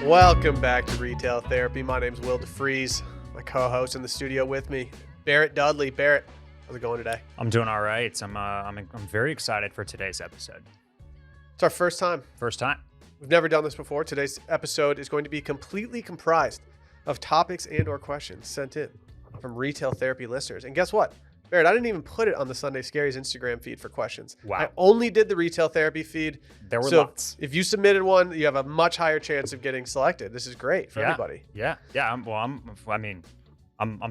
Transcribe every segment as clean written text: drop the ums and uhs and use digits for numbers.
Welcome back to Retail Therapy. My name's Will DeFries. My co-host in the studio with me, Barrett Dudley. Barrett, how's it going today? I'm doing all right. I'm very excited for today's episode. It's our first time. First time. We've never done this before. Today's episode is going to be completely comprised of topics and or questions sent in from Retail Therapy listeners. And guess what? Barrett, I didn't even put it on the Sunday Scaries Instagram feed for questions. Wow. I only did the Retail Therapy feed. There were so lots. If you submitted one, you have a much higher chance of getting selected. This is great for everybody. Yeah. I'm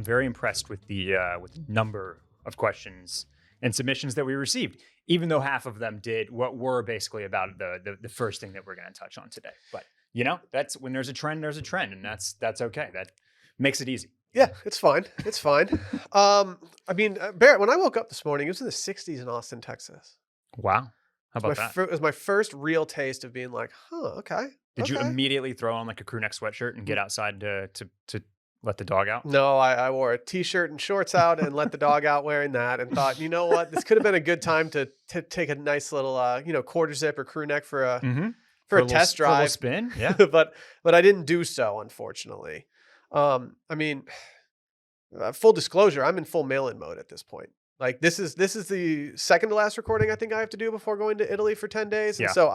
very impressed with the number of questions and submissions that we received, even though half of them did what were basically about the first thing that we're going to touch on today. But that's when there's a trend, and that's okay. That makes it easy. Yeah, it's fine. It's fine. Barrett, when I woke up this morning, it was in the 60s in Austin, Texas. Wow. How about that? It was my first real taste of being like, okay. Did you immediately throw on like a crew neck sweatshirt and get outside to let the dog out? No, I wore a t-shirt and shorts out and let the dog out wearing that and thought, you know what? This could have been a good time to take a nice little, quarter zip or crew neck for a test drive. For a little spin, yeah. but I didn't do so, unfortunately. Full disclosure, I'm in full mail-in mode at this point. Like this is the second to last recording I think I have to do before going to Italy for 10 days. And so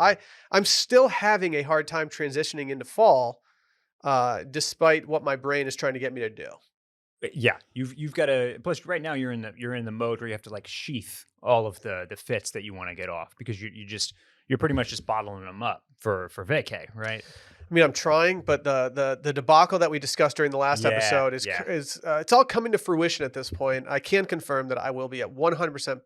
I'm still having a hard time transitioning into fall, despite what my brain is trying to get me to do. Yeah, you've got to. Plus, right now you're in the mode where you have to like sheath all of the fits that you want to get off because you're pretty much just bottling them up for vacay, right? I mean, I'm trying, but the debacle that we discussed during the last episode is it's all coming to fruition at this point. I can confirm that I will be at 100%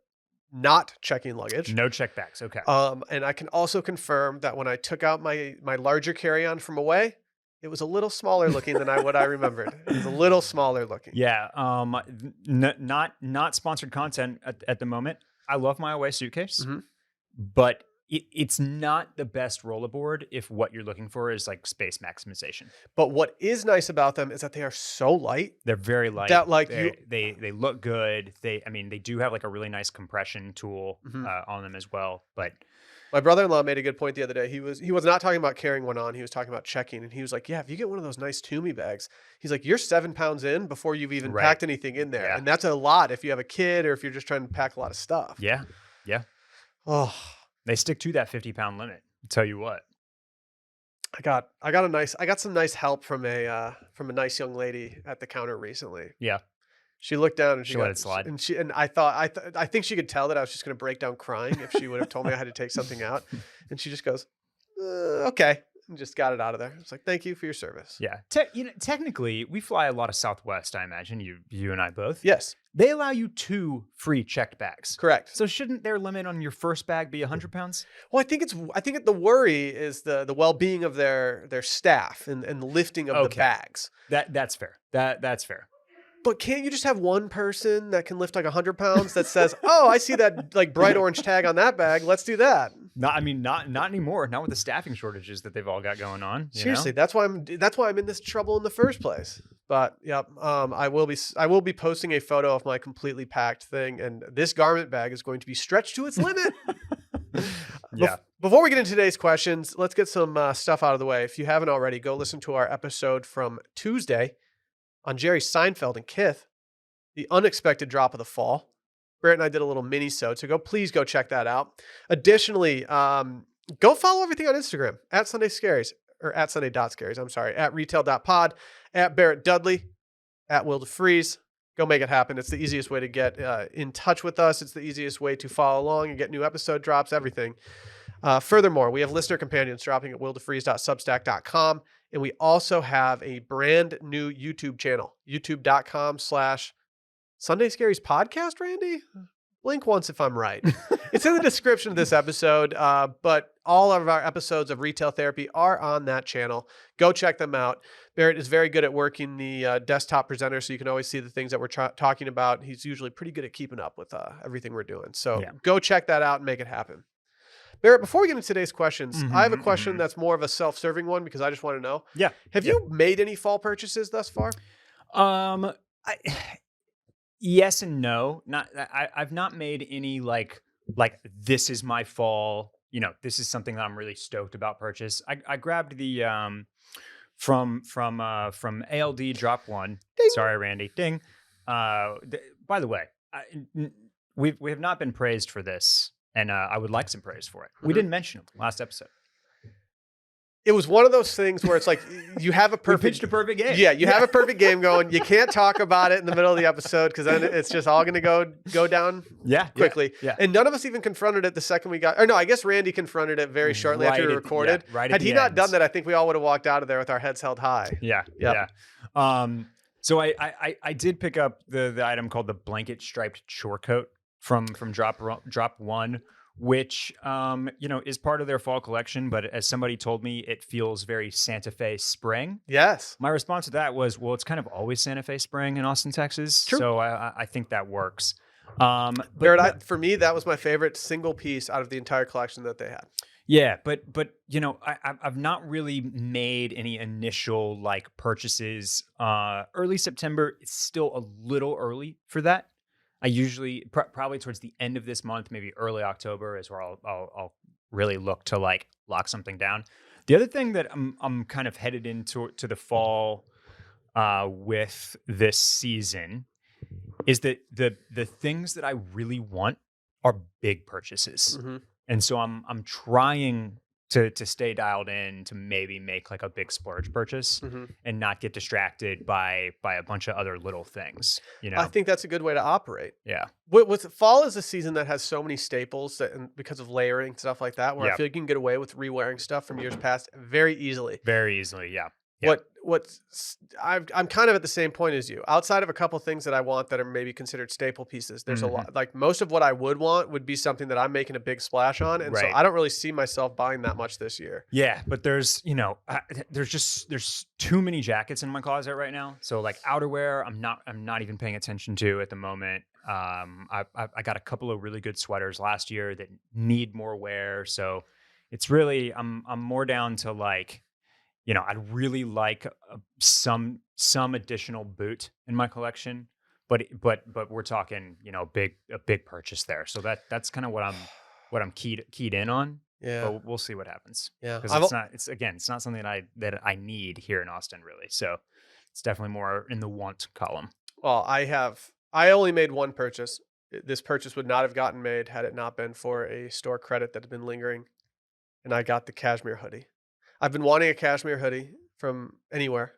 not checking luggage. No check bags. Okay. And I can also confirm that when I took out my larger carry-on from away, it was a little smaller looking than what I remembered. It was a little smaller looking. Yeah. Not sponsored content at the moment. I love my away suitcase, but it's not the best rollerboard if what you're looking for is like space maximization. But what is nice about them is that they are so light. They're very light. That they look good. They do have like a really nice compression tool on them as well. But my brother-in-law made a good point the other day. He was not talking about carrying one on. He was talking about checking. And he was like, yeah, if you get one of those nice Toomey bags, he's like, you're 7 pounds in before you've even packed anything in there. Yeah. And that's a lot if you have a kid or if you're just trying to pack a lot of stuff. Yeah. Yeah. Oh, they stick to that 50-pound limit. I'll tell you what. I got some nice help from a nice young lady at the counter recently. Yeah. She looked down and she let it slide. And I think she could tell that I was just going to break down crying if she would have told me I had to take something out. And she just goes, okay. And just got it out of there. It's like, thank you for your service. Yeah. Technically, we fly a lot of Southwest, I imagine, you and I both. Yes. They allow you 2 free checked bags. Correct. So shouldn't their limit on your first bag be 100 pounds? Well, I think the worry is the well-being of their staff and the lifting of the bags. That's fair. That's fair. But can't you just have one person that can lift like 100 pounds that says, oh, I see that like bright orange tag on that bag. Let's do that. Not anymore. Not with the staffing shortages that they've all got going on. Seriously, that's why I'm in this trouble in the first place. But yep, I will be posting a photo of my completely packed thing, and this garment bag is going to be stretched to its limit. Yeah. Before we get into today's questions, let's get some stuff out of the way. If you haven't already, go listen to our episode from Tuesday on Jerry Seinfeld and Kith, the unexpected drop of the fall. Barrett and I did a little mini-sode, so please go check that out. Additionally, go follow everything on Instagram, at Sunday Scaries, or at Sunday.Scaries, I'm sorry, at retail.pod, at Barrett Dudley, at Will DeFries. Go make it happen. It's the easiest way to get in touch with us. It's the easiest way to follow along and get new episode drops, everything. Furthermore, we have listener companions dropping at willdefries.substack.com. And we also have a brand new YouTube channel, youtube.com/Sunday Scaries podcast, Randy? Blink once if I'm right. It's in the description of this episode, but all of our episodes of Retail Therapy are on that channel. Go check them out. Barrett is very good at working the desktop presenter, so you can always see the things that we're talking about. He's usually pretty good at keeping up with everything we're doing. So Go check that out and make it happen. Barrett, before we get into today's questions, I have a question that's more of a self-serving one because I just want to know. Yeah. Have you made any fall purchases thus far? Yes and no. I've not made any like this is my fall. This is something that I'm really stoked about purchase. I grabbed the from ALD drop one. Ding. Sorry, Randy. Ding. By the way, we have not been praised for this, and I would like some praise for it. We didn't mention him last episode. It was one of those things where it's like you have a perfect. We pitched a perfect game. Yeah, you have a perfect game going. You can't talk about it in the middle of the episode because then it's just all going to go down quickly. Yeah. And none of us even confronted it the second we got. Or no, I guess Randy confronted it very shortly after we recorded. Had he not done that, I think we all would have walked out of there with our heads held high. Yeah. So I did pick up the item called the blanket striped short coat from drop one, which is part of their fall collection, but as somebody told me, it feels very Santa Fe spring. Yes. My response to that was, well, it's kind of always Santa Fe spring in Austin, Texas. True. So I think that works. Barrett, for me, that was my favorite single piece out of the entire collection that they had. Yeah, but I've not really made any initial like purchases. Early September, it's still a little early for that. I usually probably towards the end of this month, maybe early October, is where I'll really look to like lock something down. The other thing that I'm kind of headed into the fall with this season is that the things that I really want are big purchases, and so I'm trying to stay dialed in to maybe make like a big splurge purchase and not get distracted by a bunch of other little things. I think that's a good way to operate. Yeah. With fall is a season that has so many staples and because of layering stuff like that, where I feel like you can get away with re-wearing stuff from years past very easily. Very easily, yeah. I'm kind of at the same point as you. Outside of a couple things that I want that are maybe considered staple pieces, there's a lot. Like most of what I would want would be something that I'm making a big splash on, and so I don't really see myself buying that much this year. Yeah, but there's there's too many jackets in my closet right now. So like outerwear, I'm not even paying attention to at the moment. I got a couple of really good sweaters last year that need more wear, so it's really I'm more down to like. I'd really like some additional boot in my collection, but we're talking, a big purchase there. So that's kind of what I'm keyed in on. Yeah, but we'll see what happens. Yeah, because it's not something that I need here in Austin really. So it's definitely more in the want column. Well, I only made one purchase. This purchase would not have gotten made had it not been for a store credit that had been lingering, and I got the cashmere hoodie. I've been wanting a cashmere hoodie from anywhere,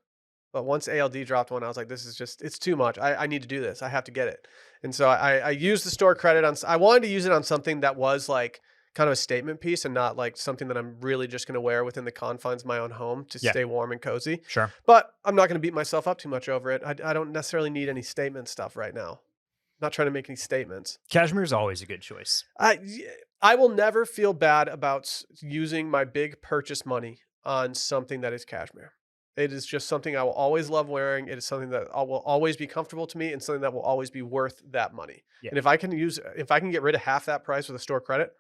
but once ALD dropped one, I was like, this is just, it's too much. I need to do this. I have to get it. And so I used the store credit I wanted to use it on something that was like kind of a statement piece and not like something that I'm really just going to wear within the confines of my own home to stay warm and cozy. Sure. But I'm not going to beat myself up too much over it. I don't necessarily need any statement stuff right now. I'm not trying to make any statements. Cashmere is always a good choice. I will never feel bad about using my big purchase money on something that is cashmere. It is just something I will always love wearing. It is something that will always be comfortable to me and something that will always be worth that money. Yeah. And if I can get rid of half that price with a store credit,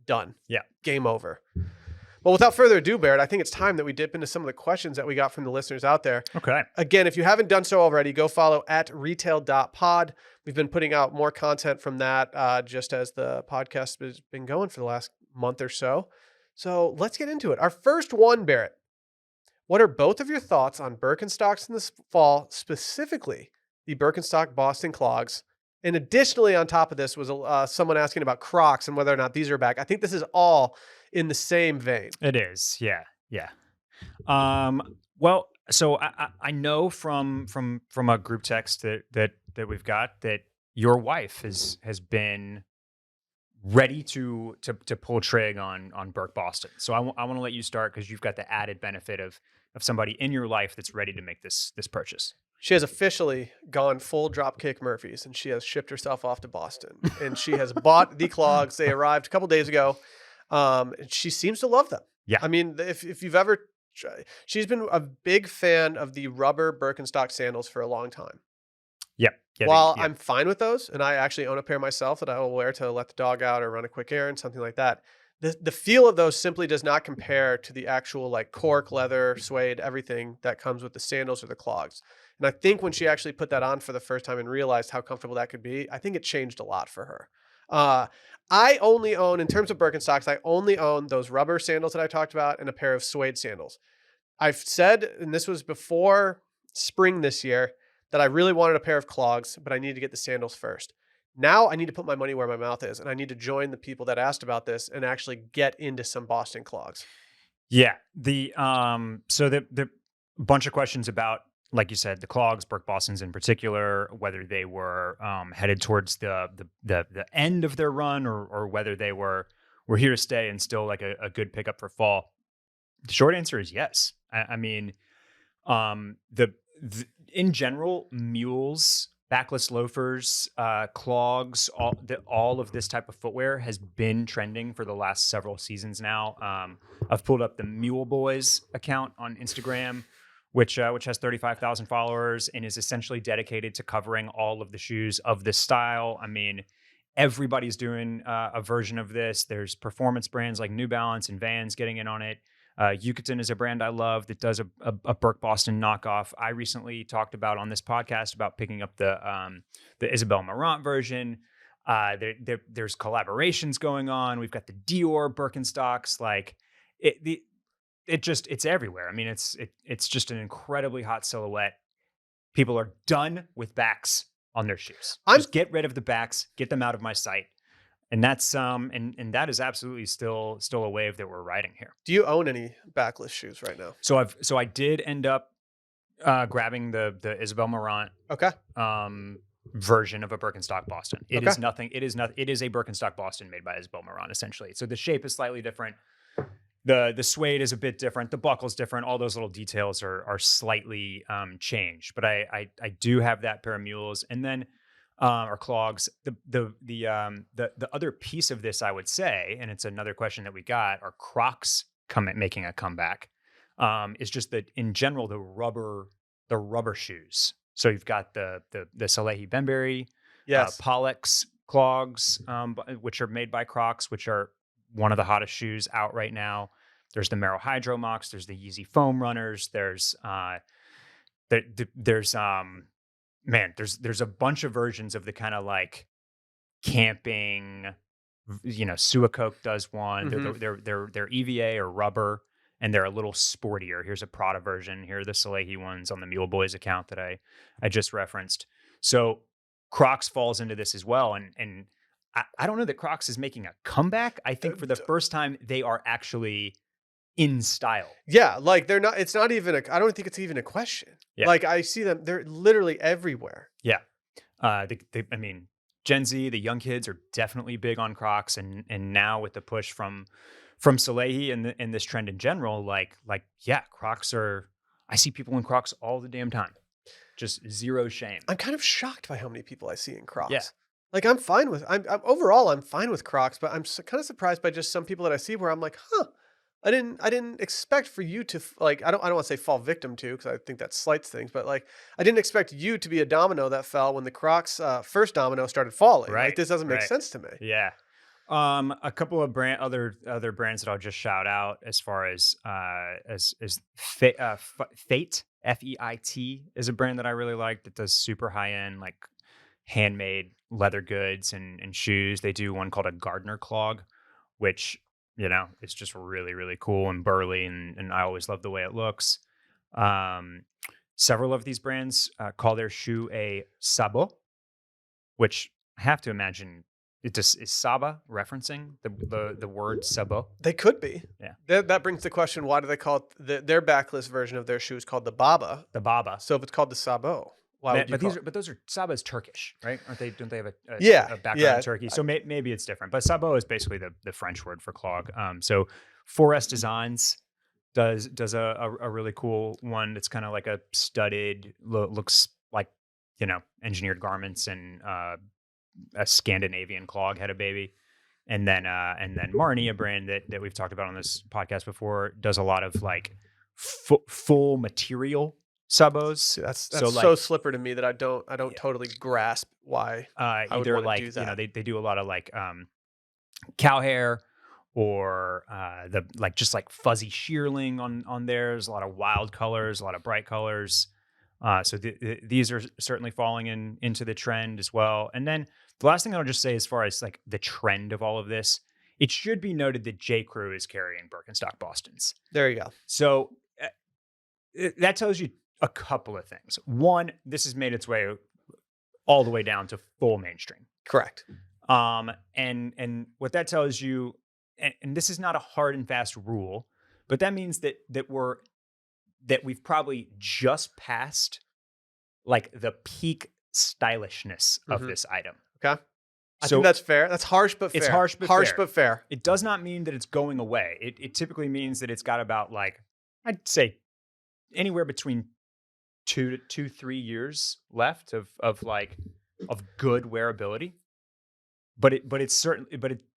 done. Yeah. Game over. Well, without further ado, Barrett, I think it's time that we dip into some of the questions that we got from the listeners out there. Okay. Again, if you haven't done so already, go follow @retail.pod. We've been putting out more content from that just as the podcast has been going for the last month or so. So let's get into it. Our first one, Barrett. What are both of your thoughts on Birkenstocks in this fall, specifically the Birkenstock Boston Clogs? And additionally, on top of this was someone asking about Crocs and whether or not these are back. I think this is all in the same vein. It is, yeah. Well, so I know from a group text that we've got that your wife has been ready to pull trig on Birk Boston. So I want to let you start because you've got the added benefit of somebody in your life that's ready to make this purchase. She has officially gone full Dropkick Murphys, and she has shipped herself off to Boston. And she has bought the clogs. They arrived a couple days ago. She seems to love them. Yeah. I mean, if you've ever she's been a big fan of the rubber Birkenstock sandals for a long time. Yep. While I'm fine with those, and I actually own a pair myself that I will wear to let the dog out or run a quick errand, something like that. The feel of those simply does not compare to the actual like cork, leather, suede, everything that comes with the sandals or the clogs. And I think when she actually put that on for the first time and realized how comfortable that could be, I think it changed a lot for her. I only own, in terms of Birkenstocks, I only own those rubber sandals that I talked about and a pair of suede sandals. I've said, and this was before spring this year, that I really wanted a pair of clogs, but I needed to get the sandals first. Now I need to put my money where my mouth is, and I need to join the people that asked about this and actually get into some Boston clogs. Yeah. The bunch of questions about, like you said, the clogs, Birk Bostons in particular, whether they were headed towards the end of their run, or whether they were here to stay and still like a good pickup for fall. The short answer is yes. I mean, the in general, mules, backless loafers, clogs, all of this type of footwear has been trending for the last several seasons now. I've pulled up the Mule Boys account on Instagram, which has 35,000 followers and is essentially dedicated to covering all of the shoes of this style. I mean, everybody's doing a version of this. There's performance brands like New Balance and Vans getting in on it. Yucatan is a brand I love that does a Birk Boston knockoff. I recently talked about on this podcast about picking up the Isabel Marant version. There's collaborations going on. We've got the Dior Birkenstocks. Like it's everywhere. I mean, it's just an incredibly hot silhouette. People are done with backs on their shoes. Just get rid of the backs, get them out of my sight. And that's and that is absolutely still a wave that we're riding here. Do you own any backless shoes right now? So I did end up grabbing the Isabel Marant Okay. version of a Birkenstock Boston. It Okay. is nothing. It is a Birkenstock Boston made by Isabel Marant, essentially. So the shape is slightly different. The suede is a bit different. The buckle's different. All those little details are slightly changed. But I do have that pair of mules, and then or clogs. The other piece of this, I would say, and it's another question that we got, are Crocs making a comeback. Is just that in general the rubber shoes. So you've got the Salehi Benberry, Yes. Pollex clogs, which are made by Crocs, which are one of the hottest shoes out right now. There's the Merrell Hydro Mocs. There's the Yeezy Foam Runners. There's there's a bunch of versions of the kind of like camping, Suacoke does one. Mhm. They're EVA or rubber, and they're a little sportier. Here's a Prada version. Here are the Salehi ones on the Mule Boys account that I just referenced. So Crocs falls into this as well, and I don't know that Crocs is making a comeback. I think for the first time they are actually in style. Yeah, like they're not. It's not even. I don't think it's even a question. Yeah. Like I see them. They're literally everywhere. Yeah. I mean, Gen Z, the young kids are definitely big on Crocs, and now with the push from Salehi and this trend in general, like yeah, Crocs are. I see people in Crocs all the damn time. Just zero shame. I'm kind of shocked by how many people I see in Crocs. Yeah. Like I'm fine with. I'm overall I'm fine with Crocs, but I'm kind of surprised by just some people that I see where I'm like, huh. I didn't expect for you to like. I don't want to say fall victim to, because I think that slights things. But like, I didn't expect you to be a domino that fell when the Crocs first domino started falling. Right. Like this doesn't make Right. sense to me. Yeah. A couple of other brands that I'll just shout out as far as Fate, Feit is a brand that I really like that does super high end like handmade leather goods and shoes. They do one called a Gardener clog, which it's just really, really cool and burly, and I always love the way it looks. Several of these brands call their shoe a sabot, which I have to imagine is Saba referencing the word sabot. They could be. Yeah. That brings the question: why do they call it their backless version of their shoe is called the Baba? The Baba. So if it's called the Sabot, why would you? But those are Saba is Turkish, right? Aren't they? Don't they have a background yeah. in Turkey? So maybe it's different. But Sabot is basically the French word for clog. So 4S Designs does a really cool one that's kind of like a studded, looks like engineered garments, and a Scandinavian clog had a baby. And then Marni, a brand that we've talked about on this podcast before, does a lot of like full material sabos. That's so slipper to me that I don't totally grasp why. Either like do that. They do a lot of like cow hair, or the like just like fuzzy shearling on theirs. A lot of wild colors, a lot of bright colors. So these are certainly falling into the trend as well. And then the last thing I'll just say, as far as like the trend of all of this, it should be noted that J. Crew is carrying Birkenstock Bostons. There you go. So that tells you a couple of things. One, this has made its way all the way down to full mainstream. Correct. And what that tells you, and this is not a hard and fast rule, but that means that we've probably just passed like the peak stylishness of this item. Okay. I So think that's fair. That's harsh, but fair. it's harsh, but fair. but fair. It does not mean that it's going away. It typically means that it's got about like, I'd say anywhere between 2 to 3 years left of good wearability. But it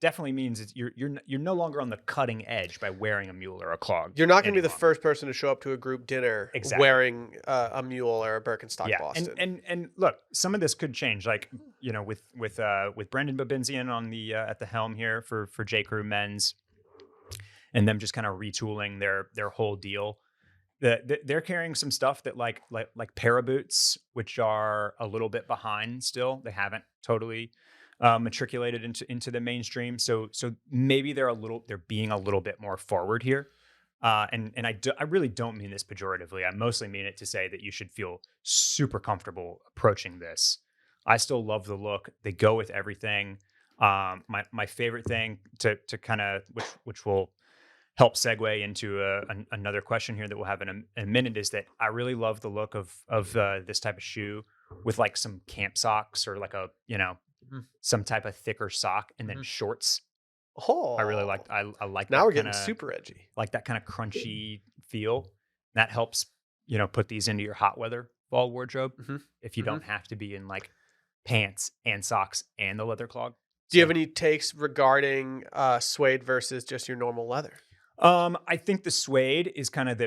definitely means it's, you're no longer on the cutting edge by wearing a mule or a clog. You're not going to be the anymore. first person to show up to a group dinner wearing a mule or a Birkenstock Boston. And look, some of this could change. Like, you know, with Brendan Babinzian on the at the helm here for J. Crew Men's, and them just kind of retooling their whole deal. They're carrying some stuff that like para boots, which are a little bit behind still. They haven't totally matriculated into the mainstream. So maybe they're being a little bit more forward here. And I really don't mean this pejoratively. I mostly mean it to say that you should feel super comfortable approaching this. I still love the look. They go with everything. My favorite thing to kind of, which will help segue into another question here that we'll have in a minute, is that I really love the look of this type of shoe with like some camp socks or like a, you know, some type of thicker sock and then shorts. Oh, I really like. I like. Now that we're getting kinda, super edgy. Like that kind of crunchy feel. That helps, you know, put these into your hot weather fall wardrobe if you don't have to be in like pants and socks and the leather clog. Do you have any takes regarding suede versus just your normal leather? I think the suede is kind of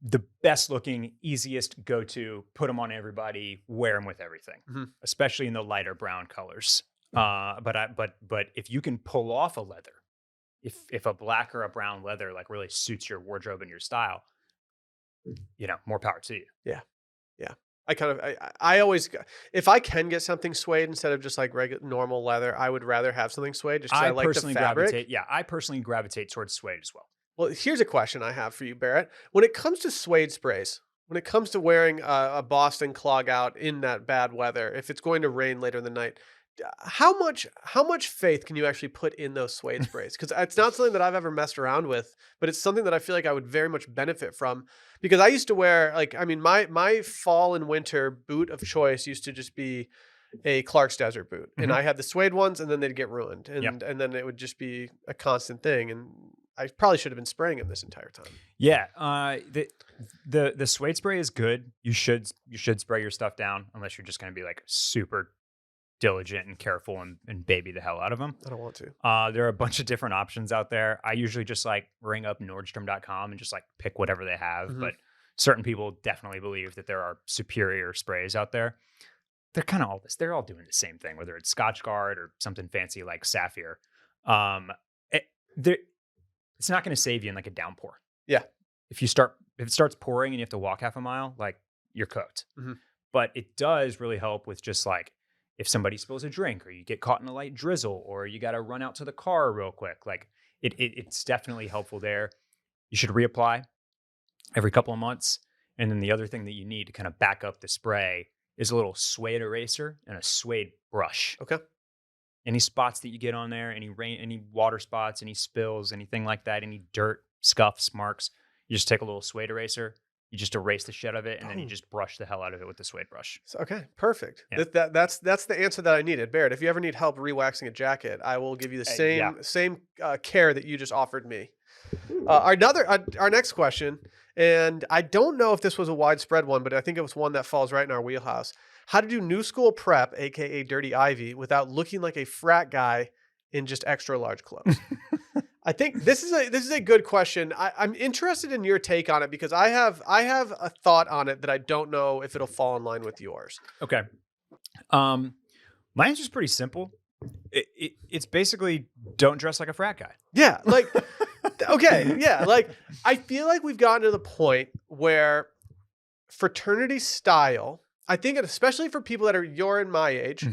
the best looking, easiest go to. Put them on everybody, wear them with everything, especially in the lighter brown colors. But if you can pull off a leather, if a black or a brown leather like really suits your wardrobe and your style, you know, more power to you. Yeah. I always, if I can get something suede instead of just like regular normal leather, I would rather have something suede just because I like the fabric. I personally gravitate towards suede as well. Well, here's a question I have for you, Barrett. When it comes to suede sprays, when it comes to wearing a Boston clog out in that bad weather, if it's going to rain later in the night, how much faith can you actually put in those suede sprays? Because it's not something that I've ever messed around with, but it's something that I feel like I would very much benefit from. Because I used to wear, like, I mean, my fall and winter boot of choice used to just be a Clark's Desert boot, and I had the suede ones, and then they'd get ruined, and then it would just be a constant thing. And I probably should have been spraying them this entire time. Yeah, the suede spray is good. You should spray your stuff down unless you're just going to be like super diligent and careful and baby the hell out of them. I don't want to. There are a bunch of different options out there. I usually just like ring up Nordstrom.com and just like pick whatever they have. But certain people definitely believe that there are superior sprays out there. They're kind of all this. They're all doing the same thing, whether it's Scotchgard or something fancy like Sapphire. It's not going to save you in like a downpour. Yeah. If it starts pouring and you have to walk half a mile, like you're cooked. But it does really help with just like if somebody spills a drink or you get caught in a light drizzle or you got to run out to the car real quick. Like it's definitely helpful there. You should reapply every couple of months. And then the other thing that you need to kind of back up the spray is a little suede eraser and a suede brush. Okay. Any spots that you get on there, any rain, any water spots, any spills, anything like that, any dirt, scuffs, marks, you just take a little suede eraser, you just erase the shit of it, and then you just brush the hell out of it with the suede brush. So, okay, perfect. Yeah. That's the answer that I needed. Barrett, if you ever need help re-waxing a jacket, I will give you the same care that you just offered me. Our next question, and I don't know if this was a widespread one, but I think it was one that falls right in our wheelhouse. How to do new school prep, aka Dirty Ivy, without looking like a frat guy in just extra large clothes? I think this is a good question. I'm interested in your take on it because I have a thought on it that I don't know if it'll fall in line with yours. Okay. My answer is pretty simple. It's basically don't dress like a frat guy. Yeah, like okay, yeah, like I feel like we've gotten to the point where fraternity style, I think, especially for people that are your and my age,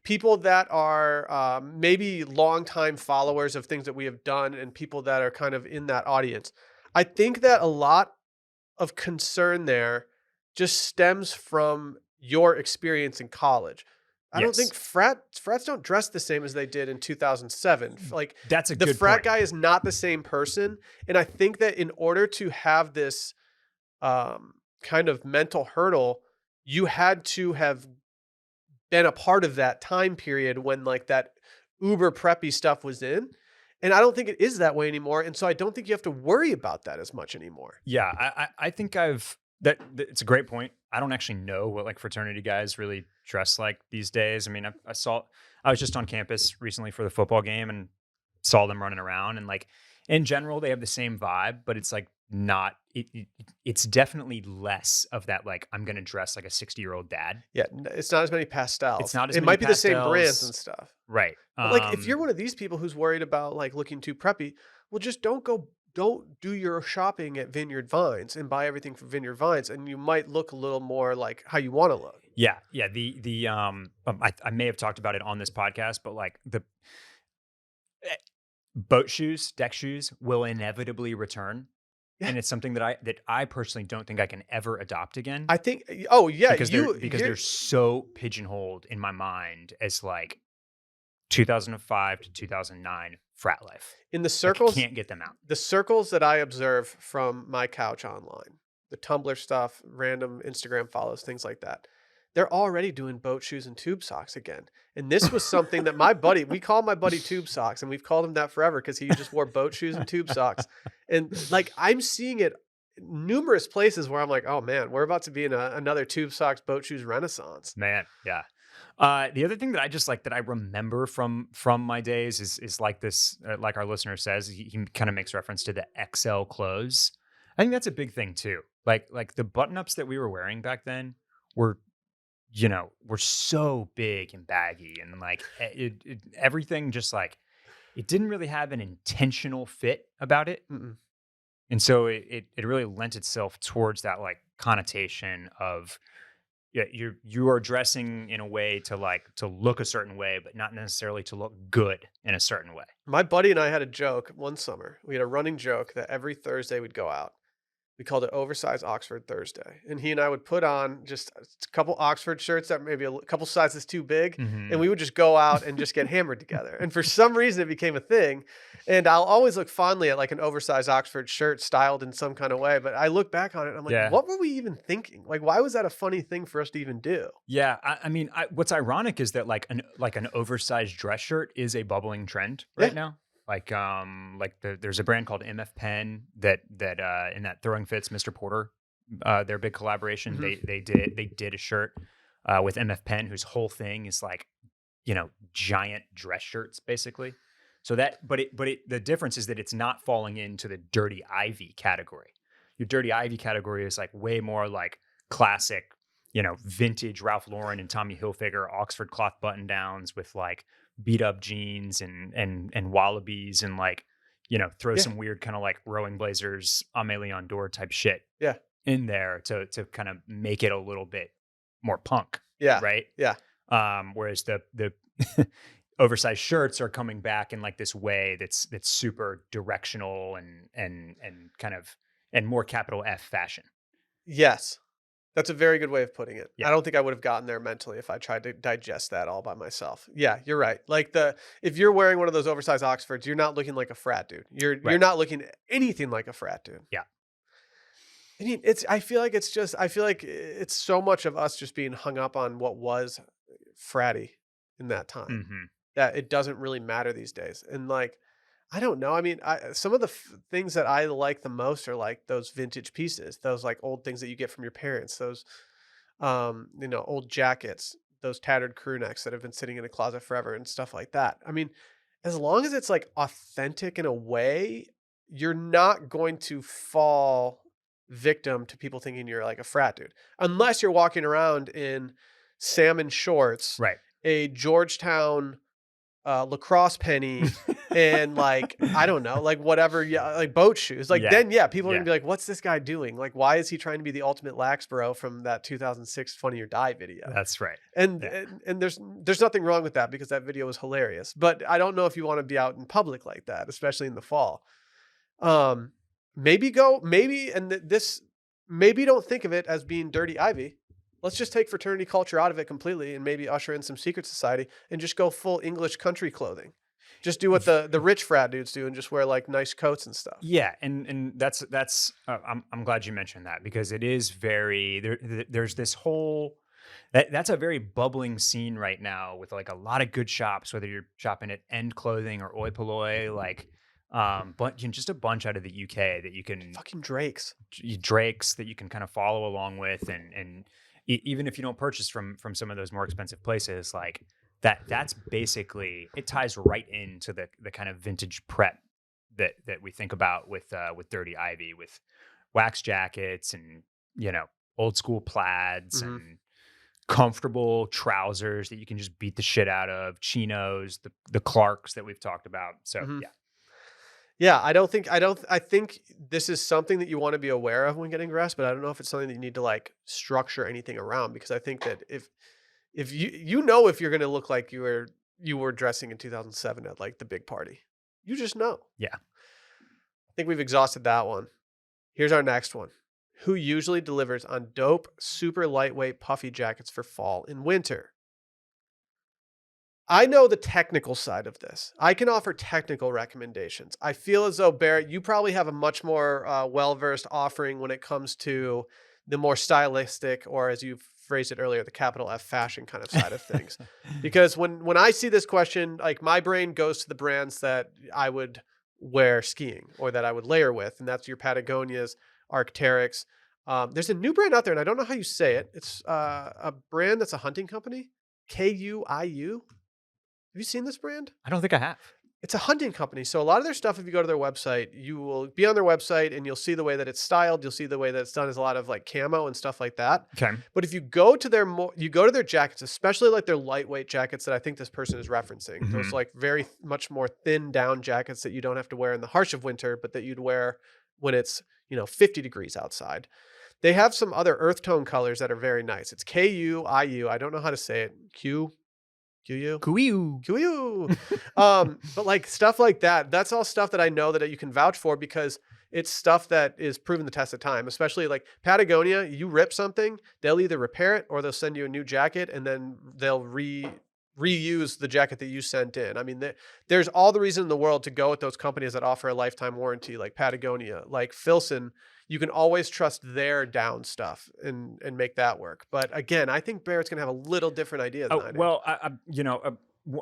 people that are maybe longtime followers of things that we have done and people that are kind of in that audience, I think that a lot of concern there just stems from your experience in college. I don't think Yes. frats don't dress the same as they did in 2007. Like That's a the good frat point. guy is not the same person, and I think that in order to have this kind of mental hurdle, you had to have been a part of that time period when like that uber preppy stuff was in. And I don't think it is that way anymore. And so I don't think you have to worry about that as much anymore. Yeah, I think it's a great point. I don't actually know what like fraternity guys really dress like these days. I mean, I was just on campus recently for the football game and saw them running around, and like in general they have the same vibe, but it's like not it's definitely less of that like I'm going to dress like a 60-year-old dad. Yeah, it's not as many It's pastels. not as It many might be the same brands and pastels. stuff. Right. But like if you're one of these people who's worried about like looking too preppy, well just don't do your shopping at Vineyard Vines and buy everything from Vineyard Vines, and you might look a little more like how you want to look. Yeah. I may have talked about it on this podcast, but like the boat shoes, deck shoes will inevitably return. Yeah. And it's something that I personally don't think I can ever adopt again I think oh yeah, because they're so pigeonholed in my mind as like 2005 to 2009 frat life. in the I circles can't get them out. the circles that I observe from my couch online, the Tumblr stuff, random Instagram follows, things like that, they're already doing boat shoes and tube socks again. And this was something that we call my buddy Tube Socks, and we've called him that forever because he just wore boat shoes and tube socks. And like I'm seeing it numerous places where I'm like, oh man, we're about to be in another tube socks, boat shoes renaissance. Man, yeah. The other thing that I just like that I remember from my days is like this, like our listener says, he kind of makes reference to the XL clothes. I think that's a big thing too. Like the button ups that we were wearing back then were, were so big and baggy, and like everything just like it didn't really have an intentional fit about it, Mm-mm. and so it really lent itself towards that like connotation of yeah, you are dressing in a way to look a certain way, but not necessarily to look good in a certain way. My buddy and I had a joke one summer. We had a running joke that every Thursday we'd go out. We called it Oversized Oxford Thursday. And he and I would put on just a couple Oxford shirts that maybe couple sizes too big. And Hmm. we would just go out and just get hammered together. And for some reason, it became a thing. And I'll always look fondly at like an oversized Oxford shirt styled in some kind of way. But I look back on it and I'm like, Yeah, what were we even thinking? Like, why was that a funny thing for us to even do? yeah. I mean, what's ironic is that like an oversized dress shirt is a bubbling trend Yeah. right now. There's a brand called MF Pen that in that Throwing Fits Mr. Porter, their big collaboration. Mhm. They did a shirt with MF Pen whose whole thing is like giant dress shirts basically. So that the difference is that it's not falling into the Dirty Ivy category. Your Dirty Ivy category is like way more like classic, vintage Ralph Lauren and Tommy Hilfiger Oxford cloth button downs with like beat up jeans and wallabies and like, throw Yeah. some weird kind of like rowing blazers, Amélie en Dor type shit Yeah. in there to kind of make it a little bit more punk, Yeah. right? Yeah. Whereas the oversized shirts are coming back in like this way that's super directional and kind of and more capital F fashion. Yes. That's a very good way of putting it. Yeah. I don't think I would have gotten there mentally if I tried to digest that all by myself. Yeah, you're right. Like if you're wearing one of those oversized Oxfords, you're not looking like a frat dude. You're Right. not looking anything like a frat dude. Yeah. I mean, I feel like it's so much of us just being hung up on what was fratty in that time Hmm. that it doesn't really matter these days. And like I don't know. I mean, some of the things that I like the most are like those vintage pieces, those like old things that you get from your parents, those old jackets, those tattered crew necks that have been sitting in a closet forever and stuff like that. I mean, as long as it's like authentic in a way, you're not going to fall victim to people thinking you're like a frat dude, unless you're walking around in salmon shorts, Right. a Georgetown lacrosse penny, and like I don't know, like whatever, yeah, like boat shoes. Like Yeah. then, yeah, people are Yeah. gonna be like, "What's this guy doing? Like, why is he trying to be the ultimate lax bro from that 2006 Funny or Die video?" That's right. And Yeah. and there's nothing wrong with that because that video was hilarious. But I don't know if you want to be out in public like that, especially in the fall. Maybe, and this maybe don't think of it as being dirty Ivy. Let's just take fraternity culture out of it completely and maybe usher in some secret society and just go full English country clothing. Just do what the rich frat dudes do and just wear like nice coats and stuff. Yeah, and that's I'm glad you mentioned that because it is very there's this whole that's a very bubbling scene right now with like a lot of good shops, whether you're shopping at End Clothing or Oi Polloi, like but just a bunch out of the UK that you can Fucking Drakes. Drakes that you can kind of follow along with, and even if you don't purchase from some of those more expensive places, like that's basically it ties right into the kind of vintage prep that we think about with Dirty Ivy, with wax jackets and old school plaids Mhm. and comfortable trousers that you can just beat the shit out of, chinos, the Clarks that we've talked about. So Mhm. yeah. Yeah, I think this is something that you want to be aware of when getting dressed, but I don't know if it's something that you need to like structure anything around because I think that if if you're going to look like you were dressing in 2007 at like the big party. You just know. Yeah. I think we've exhausted that one. Here's our next one. Who usually delivers on dope, super lightweight puffy jackets for fall and winter? I know the technical side of this. I can offer technical recommendations. I feel as though, Barrett, you probably have a much more well-versed offering when it comes to the more stylistic, or as you phrased it earlier, the capital F fashion kind of side of things. Because when I see this question, like my brain goes to the brands that I would wear skiing or that I would layer with, and that's your Patagonias, Arc'teryx. There's a new brand out there, and I don't know how you say it. It's a brand that's a hunting company, KUIU. Have you seen this brand? I don't think I have. It's a hunting company. So a lot of their stuff, if you go to their website, you will be on their website and you'll see the way that it's styled. You'll see the way that it's done is a lot of like camo and stuff like that. Okay. But if you go to you go to their jackets, especially like their lightweight jackets that I think this person is referencing, those Mhm. like very much more thin down jackets that you don't have to wear in the harsh of winter, but that you'd wear when it's 50 degrees outside. They have some other earth tone colors that are very nice. It's KUIU. I don't know how to say it. QU. Kuiu. QU. But like stuff like that, that's all stuff that I know that you can vouch for because it's stuff that is proven the test of time, especially like Patagonia. You rip something, they'll either repair it or they'll send you a new jacket and then they'll reuse the jacket that you sent in. I mean, there's all the reason in the world to go with those companies that offer a lifetime warranty, like Patagonia, like Filson. You can always trust their down stuff and make that work. But again, I think Barrett's gonna have a little different idea than Oh I do. well,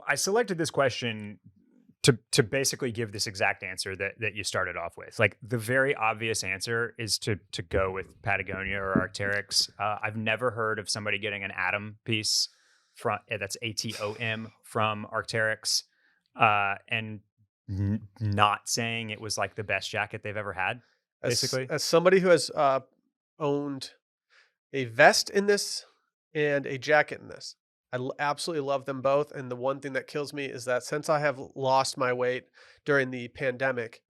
I selected this question to basically give this exact answer that you started off with. Like the very obvious answer is to go with Patagonia or Arc'teryx. I've never heard of somebody getting an Atom piece from that's ATOM from Arc'teryx, and not saying it was like the best jacket they've ever had. Basically, As somebody who has owned a vest in this and a jacket in this, absolutely love them both. And the one thing that kills me is that since I have lost my weight during the pandemic,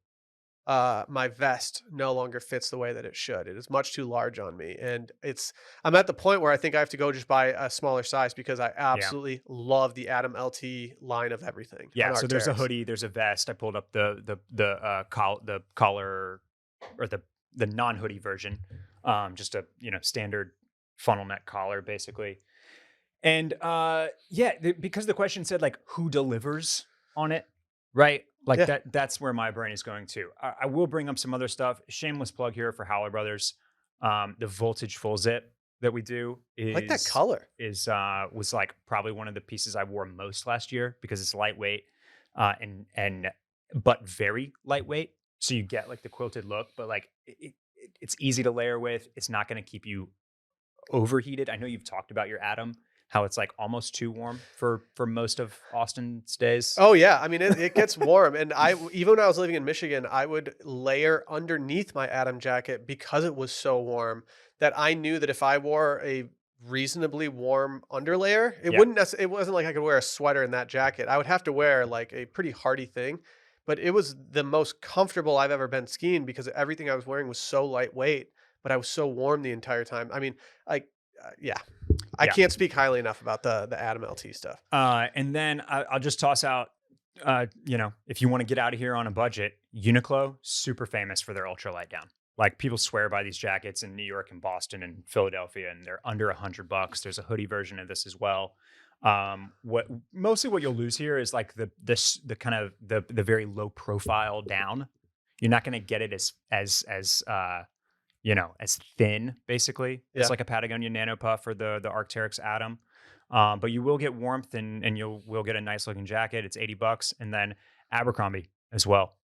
my vest no longer fits the way that it should. It is much too large on me, and I'm at the point where I think I have to go just buy a smaller size because I yeah. absolutely love the Atom LT line of everything on Yeah, so there's a Arc'teryx. hoodie, there's a vest. I pulled up the collar or the non-hoodie version. Just a, standard funnel neck collar basically. And yeah, because the question said like who delivers on it, right? Like Yeah, that's where my brain is going to. I will bring up some other stuff. Shameless plug here for Howler Brothers. The voltage full zip that we do I like that color. was like probably one of the pieces I wore most last year because it's lightweight, and but very lightweight. So you get like the quilted look, but like it's easy to layer with. It's not going to keep you overheated. I know you've talked about your Atom, how it's like almost too warm for most of Austin's days. Oh yeah, I mean it gets warm, and even when I was living in Michigan, I would layer underneath my Atom jacket because it was so warm that I knew that if I wore a reasonably warm underlayer, Yeah, it wasn't like I could wear a sweater in that jacket. I would have to wear like a pretty hardy thing, but it was the most comfortable I've ever been skiing because everything I was wearing was so lightweight, but I was so warm the entire time. I mean, like yeah, I yeah. can't speak highly enough about the Atom LT stuff. And then I'll just toss out, if you want to get out of here on a budget, Uniqlo, super famous for their ultralight down. Like people swear by these jackets in New York and Boston and Philadelphia, and they're under $100. There's a hoodie version of this as well. What you'll lose here is like the kind of the very low profile down. You're not going to get it as as thin basically. It's like a Patagonia Nano Puff or the Arc'teryx Atom. But you will get warmth and will get a nice looking jacket. It's $80, and then Abercrombie as well.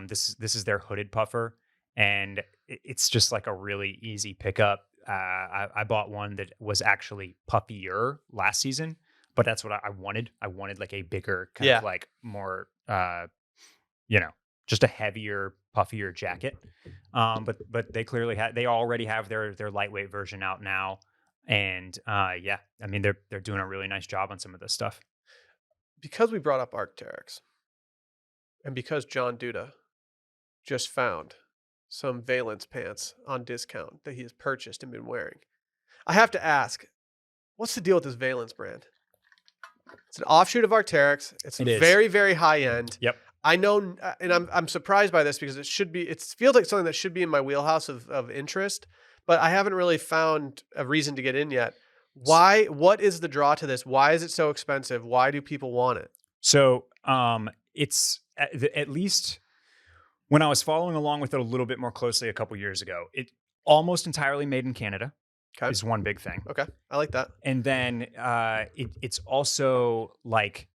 This is their hooded puffer, and it's just like a really easy pickup. I bought one that was actually puffier last season, but that's what I wanted. I wanted like a bigger kind of like more, just a heavier, puffier jacket. But they already have their lightweight version out now. And I mean, they're doing a really nice job on some of this stuff. Because we brought up Arc'teryx, and because John Duda just found some Valence pants on discount that he has purchased and been wearing, I have to ask, what's the deal with this Valence brand? It's an offshoot of Arc'teryx. It's very, very high end. Yep. I know, and I'm surprised by this because it feels like something that should be in my wheelhouse of interest, but I haven't really found a reason to get in yet. Why? What is the draw to this? Why is it so expensive? Why do people want it? So it's at least when I was following along with it a little bit more closely a couple years ago, it almost entirely made in Canada. Okay. Is one big thing. Okay. I like that. And then it's also like,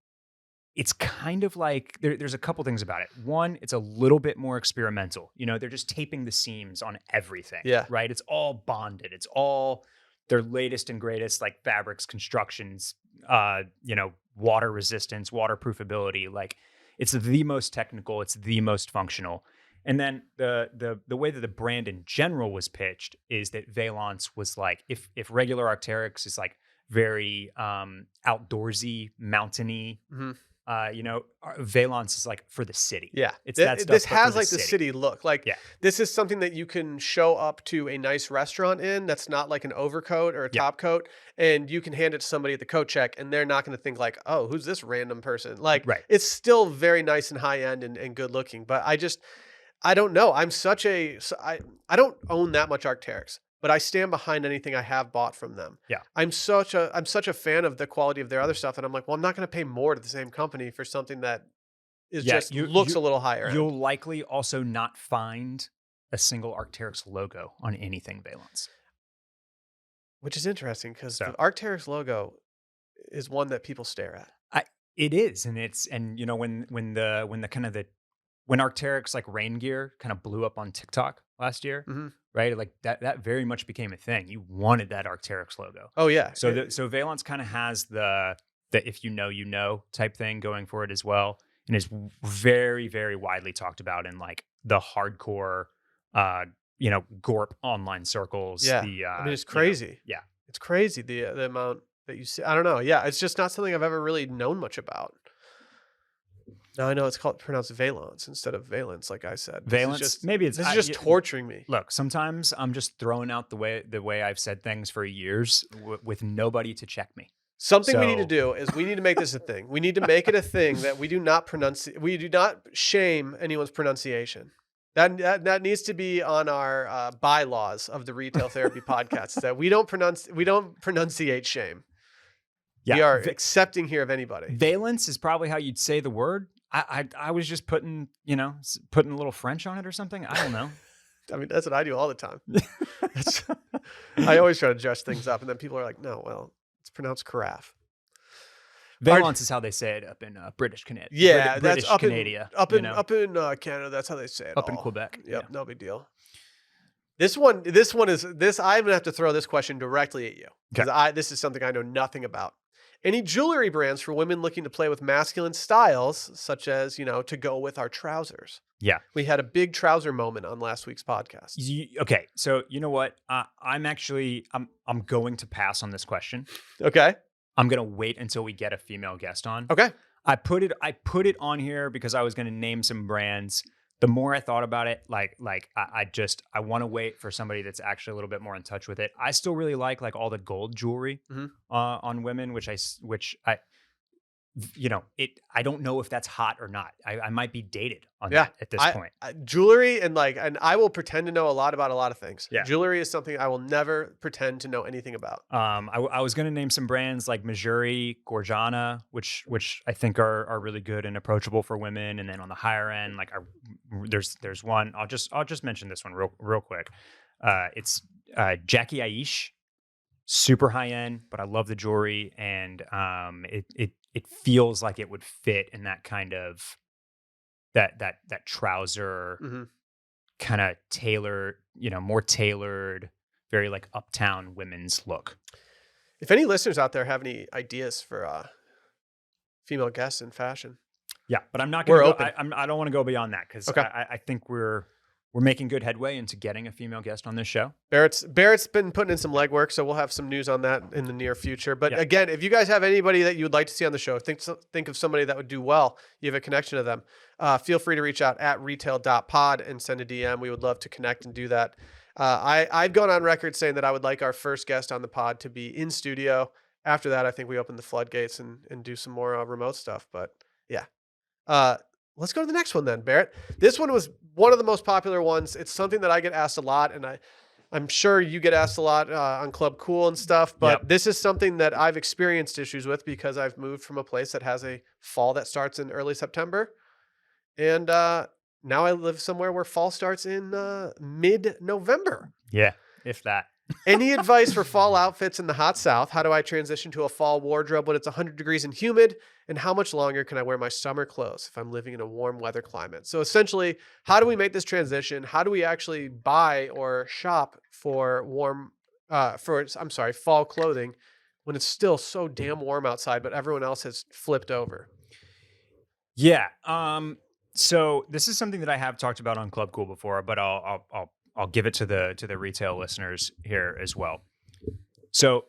it's kind of like there's a couple things about it. One, it's a little bit more experimental. They're just taping the seams on everything. Yeah. Right. It's all bonded. It's all their latest and greatest like fabrics, constructions, water resistance, waterproofability. Like it's the most technical. It's the most functional. And then the way that the brand in general was pitched is that Valence was like, if regular Arc'teryx is like very outdoorsy, mountainy, Valence is like for the city. Yeah. It's that stuff. This has like the city look. Like this is something that you can show up to a nice restaurant in that's not like an overcoat or a top coat, and you can hand it to somebody at the coat check and they're not going to think like, oh, who's this random person? Like it's still very nice and high end and good looking. But I don't know. I don't own that much Arc'teryx, but I stand behind anything I have bought from them. Yeah. I'm such a fan of the quality of their other stuff. And I'm like, well, I'm not going to pay more to the same company for something that is looks a little higher. You'll likely also not find a single Arc'teryx logo on anything Valence. Which is interesting because the Arc'teryx logo is one that people stare at. It is. And when Arc'teryx like rain gear kind of blew up on TikTok last year, right? Like that very much became a thing. You wanted that Arc'teryx logo. Oh yeah. So Valence kind of has the if you know type thing going for it as well, and is very, very widely talked about in like the hardcore, Gorp online circles. Yeah. I mean, it's crazy. It's crazy the amount that you see. I don't know. Yeah, it's just not something I've ever really known much about. Now I know it's pronounced Valence instead of Valence, like I said. Valence. This is just torturing me. Look, sometimes I'm just throwing out the way I've said things for years with nobody to check me. Something we need to do is we need to make this a thing. We need to make it a thing that we do not shame anyone's pronunciation. That needs to be on our bylaws of the Retail Therapy Podcast, that we don't pronunciate shame. Yeah. We are accepting here of anybody. Valence is probably how you'd say the word. I was just putting a little French on it or something. I don't know. I mean, that's what I do all the time. I always try to dress things up, and then people are like, no, well, it's pronounced carafe. Valence is how they say it up in British Canada. Yeah, British that's up Canada. Up in Canada, that's how they say it. Up in Quebec. Yep, no big deal. This one is I'm gonna have to throw this question directly at you because this is something I know nothing about. Any jewelry brands for women looking to play with masculine styles, such as, to go with our trousers? Yeah. We had a big trouser moment on last week's podcast. Okay. So you know what? I'm going to pass on this question. Okay. I'm going to wait until we get a female guest on. Okay. I put it on here because I was going to name some brands. The more I thought about it, I want to wait for somebody that's actually a little bit more in touch with it. I still really like all the gold jewelry on women, which I don't know if that's hot or not. I might be dated on Yeah. that at this point. Jewelry and I will pretend to know a lot about a lot of things. Yeah. Jewelry is something I will never pretend to know anything about. I was going to name some brands like Missouri, Gorgiana, which I think are really good and approachable for women. And then on the higher end, like there's one. I'll just mention this one real quick. It's Jackie Aish, super high end, but I love the jewelry, and it feels like it would fit in that kind of that trouser Hmm. kind of tailored, more tailored, very like uptown women's look. If any listeners out there have any ideas for female guests in fashion, Yeah, but I'm not going we're to go. open. I don't want to go beyond that because Okay. I think we're making good headway into getting a female guest on this show. Barrett's been putting in some legwork, so we'll have some news on that in the near future. But Yeah. again, if you guys have anybody that you would like to see on the show, think of somebody that would do well. You have a connection to them. Feel free to reach out at retail.pod and send a DM. We would love to connect and do that. I've gone on record saying that I would like our first guest on the pod to be in studio. After that, I think we open the floodgates and do some more remote stuff. But yeah. Let's go to the next one then, Barrett. This one was one of the most popular ones. It's something that I get asked a lot, and I'm sure you get asked a lot on Club Cool and stuff, but Yep. this is something that I've experienced issues with because I've moved from a place that has a fall that starts in early September. And now I live somewhere where fall starts in mid-November. Yeah, if that. Any advice for fall outfits in the hot South? How do I transition to a fall wardrobe when it's 100 degrees and humid? And how much longer can I wear my summer clothes if I'm living in a warm weather climate? So essentially, how do we make this transition? How do we actually buy or shop for fall clothing when it's still so damn warm outside, but everyone else has flipped over? Yeah. So this is something that I have talked about on Club Cool before, but I'll give it to the retail listeners here as well. So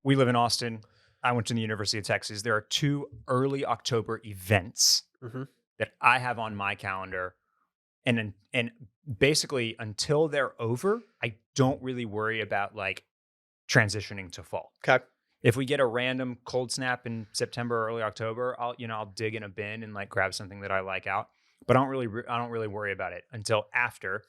we live in Austin. I went to the University of Texas. There are 2 early October events Mhm. that I have on my calendar, and basically until they're over, I don't really worry about like transitioning to fall. Okay. If we get a random cold snap in September or early October, I'll dig in a bin and like grab something that I like out. But I don't really worry about it until after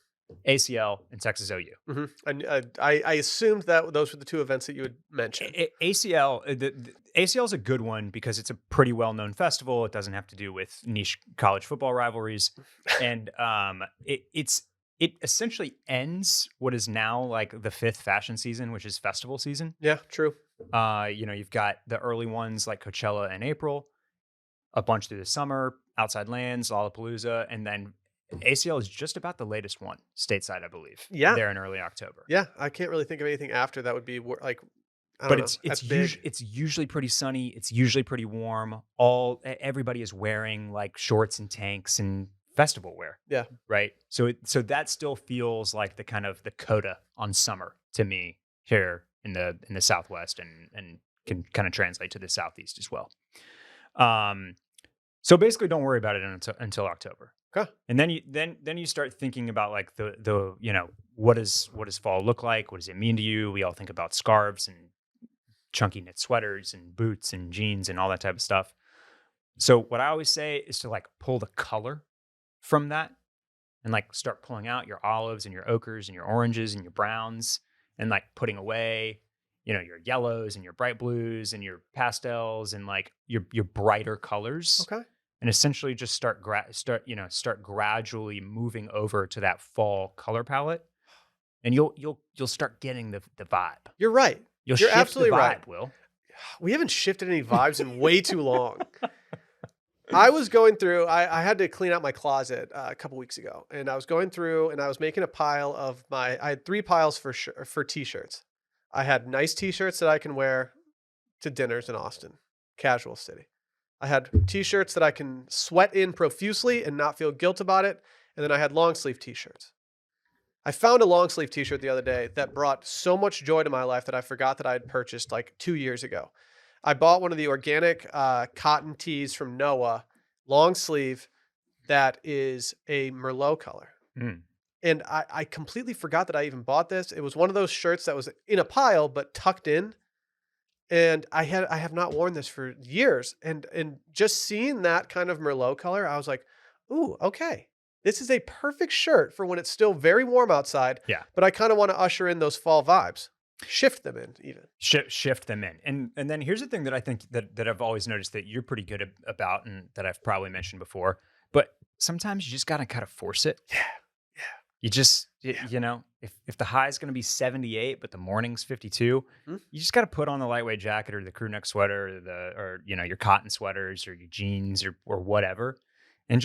ACL and Texas OU. Mhm. And I assumed that those were the 2 events that you would mention. ACL, the ACL is a good one because it's a pretty well-known festival. It doesn't have to do with niche college football rivalries, and it essentially ends what is now like the 5th fashion season, which is festival season. Yeah, true. You've got the early ones like Coachella in April, a bunch through the summer, Outside Lands, Lollapalooza, and then ACL is just about the latest one stateside, I believe. Yeah. There in early October. Yeah, I can't really think of anything after that would be like. I But don't know. That's big. it's usually pretty sunny. It's usually pretty warm. Everybody is wearing like shorts and tanks and festival wear. Yeah. Right. So that still feels like the kind of the coda on summer to me here in the Southwest and can kind of translate to the Southeast as well. So basically, don't worry about it until October. Okay. And then you start thinking about like the what does fall look like? What does it mean to you? We all think about scarves and chunky knit sweaters and boots and jeans and all that type of stuff. So what I always say is to like pull the color from that and like start pulling out your olives and your ochres and your oranges and your browns and like putting away, your yellows and your bright blues and your pastels and like your brighter colors. Okay. And essentially just start gradually moving over to that fall color palette, and you'll start getting the vibe. You're right. You're shift absolutely the vibe, right. Will. We haven't shifted any vibes in way too long. I was going through, I had to clean out my closet a couple weeks ago, and I was going through and I was making a pile of I had 3 piles for t-shirts. I had nice t-shirts that I can wear to dinners in Austin, casual city. I had t-shirts that I can sweat in profusely and not feel guilt about it. And then I had long sleeve t-shirts. I found a long sleeve t-shirt the other day that brought so much joy to my life that I forgot that I had purchased like 2 years ago. I bought one of the organic cotton tees from Noah, long sleeve, that is a Merlot color. Mm. And I completely forgot that I even bought this. It was one of those shirts that was in a pile, but tucked in. And I have not worn this for years. And just seeing that kind of Merlot color, I was like, ooh, okay. This is a perfect shirt for when it's still very warm outside, Yeah. but I kind of want to usher in those fall vibes. Shift them in even. Shift them in. And then here's the thing that I think that I've always noticed that you're pretty good about, and that I've probably mentioned before, but sometimes you just got to kind of force it. Yeah. You just, you know, if the high is going to be 78, but the morning's 52, you just got to put on the lightweight jacket or the crew neck sweater or you know, your cotton sweaters or your jeans or whatever. And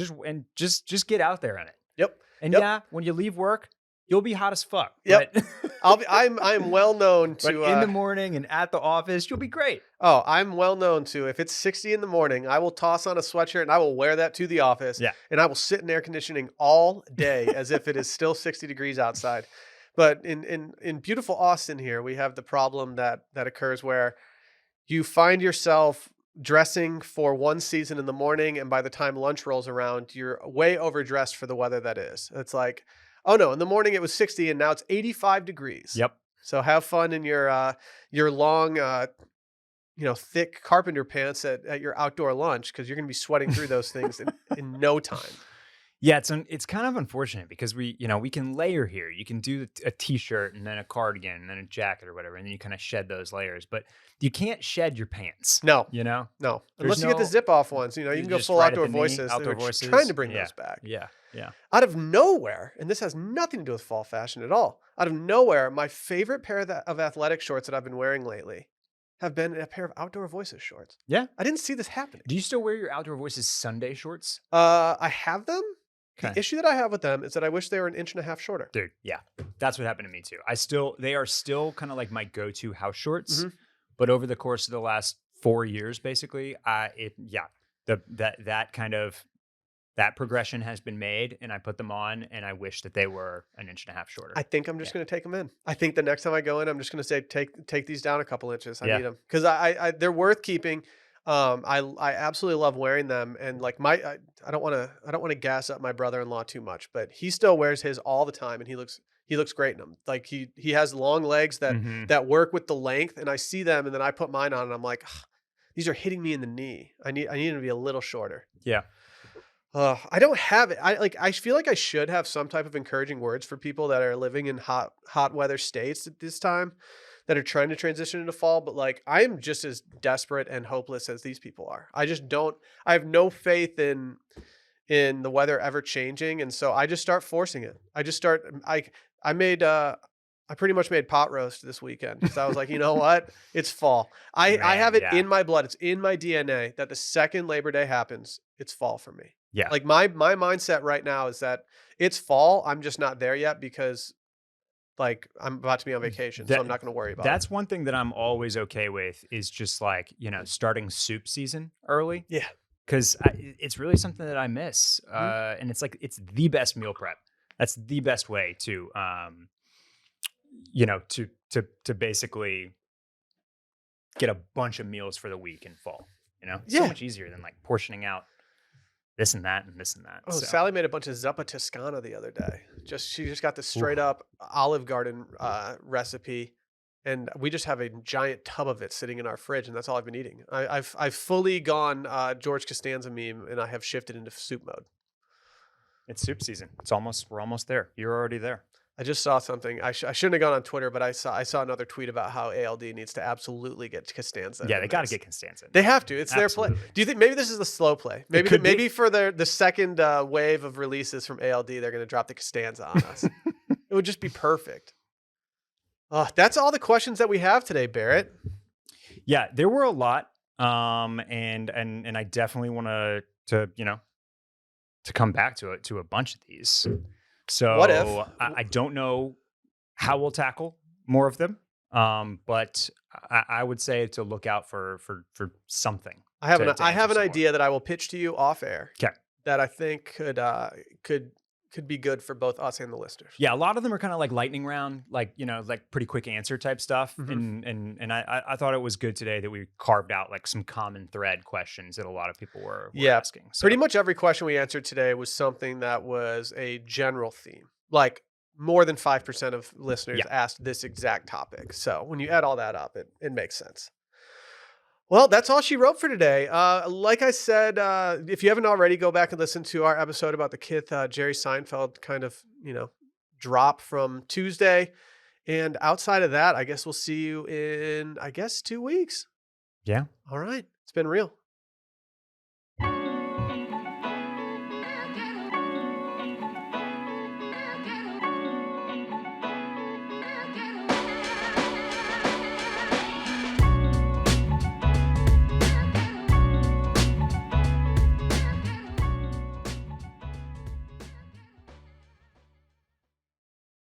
just get out there in it. Yep. And yeah, when you leave work, you'll be hot as fuck. Yep. But I'm well known to but in the morning and at the office, you'll be great. Oh, I'm well known to, if it's 60 in the morning, I will toss on a sweatshirt and I will wear that to the office. Yeah. And I will sit in air conditioning all day as if it is still 60 degrees outside. But in beautiful Austin here, we have the problem that occurs where you find yourself dressing for one season in the morning, and by the time lunch rolls around, you're way overdressed for the weather that is. It's like, oh no, in the morning it was 60 and now it's 85 degrees. Yep. So have fun in your long, thick carpenter pants at your outdoor lunch, because you're going to be sweating through those things in no time. Yeah, it's kind of unfortunate because we can layer here. You can do a t-shirt and then a cardigan and then a jacket or whatever, and then you kind of shed those layers. But you can't shed your pants. No, No. Unless you get the zip off ones. You can go full Outdoor Voices. Outdoor They were Voices. trying to bring those back. Yeah. Out of nowhere, and this has nothing to do with fall fashion at all. Out of nowhere, my favorite pair of athletic shorts that I've been wearing lately have been a pair of Outdoor Voices shorts. Yeah. I didn't see this happening. Do you still wear your Outdoor Voices Sunday shorts? I have them. Okay. The issue that I have with them is that I wish they were 1.5 inches shorter. Dude, yeah. That's what happened to me too. They are still kind of like my go-to house shorts. Mhm. But over the course of the last 4 years, basically, that progression has been made, and I put them on, and I wish that they were 1.5 inches shorter. I think I'm just going to take them in. I think the next time I go in, I'm just going to say, take these down a couple inches. I need them because they're worth keeping. I absolutely love wearing them, and like I don't want to gas up my brother-in-law too much, but he still wears his all the time, and he looks great in them. Like he has long legs that work with the length, and I see them, and then I put mine on, and I'm like, these are hitting me in the knee. I need them to be a little shorter. Yeah. I don't have it. I feel like I should have some type of encouraging words for people that are living in hot weather states at this time, that are trying to transition into fall, but like I am just as desperate and hopeless as these people are. I have no faith in the weather ever changing, and so I just start forcing it. I pretty much made pot roast this weekend because I was like, you know what? It's fall. I have it in my blood. It's in my DNA that the second Labor Day happens, it's fall for me. Yeah. Like my mindset right now is that it's fall. I'm just not there yet because like I'm about to be on vacation, so I'm not going to worry about it. That's one thing that I'm always okay with, is just like, starting soup season early. Yeah. Because it's really something that I miss. And it's like, it's the best meal prep. That's the best way to, to basically get a bunch of meals for the week in fall. So much easier than like portioning out this and that and this and that. Oh, so Sally made a bunch of Zuppa Toscana the other day. She just got this straight up Olive Garden recipe, and we just have a giant tub of it sitting in our fridge, and that's all I've been eating. I've fully gone George Costanza meme, and I have shifted into soup mode. It's soup season. We're almost there. You're already there. I just saw something. I shouldn't have gone on Twitter, but I saw another tweet about how ALD needs to absolutely get Costanza. Yeah, they got to get Costanza. They have to. It's their play. Do you think maybe this is the slow play? Maybe for the second wave of releases from ALD, they're going to drop the Costanza on us. It would just be perfect. That's all the questions that we have today, Barrett. Yeah, there were a lot, and I definitely want to come back to a bunch of these. So what if? I don't know how we'll tackle more of them, but I would say to look out for something. I have an idea that I will pitch to you off air. Okay. That I think could be good for both us and the listeners. Yeah, a lot of them are kind of like lightning round, like like pretty quick answer type stuff. Mm-hmm. And I thought it was good today that we carved out like some common thread questions that a lot of people were asking. So. Pretty much every question we answered today was something that was a general theme. Like more than 5% of listeners asked this exact topic. So when you add all that up, it makes sense. Well, that's all she wrote for today. Like I said, if you haven't already, go back and listen to our episode about the Kith Jerry Seinfeld kind of, drop from Tuesday. And outside of that, I guess we'll see you in, 2 weeks. Yeah. All right. It's been real.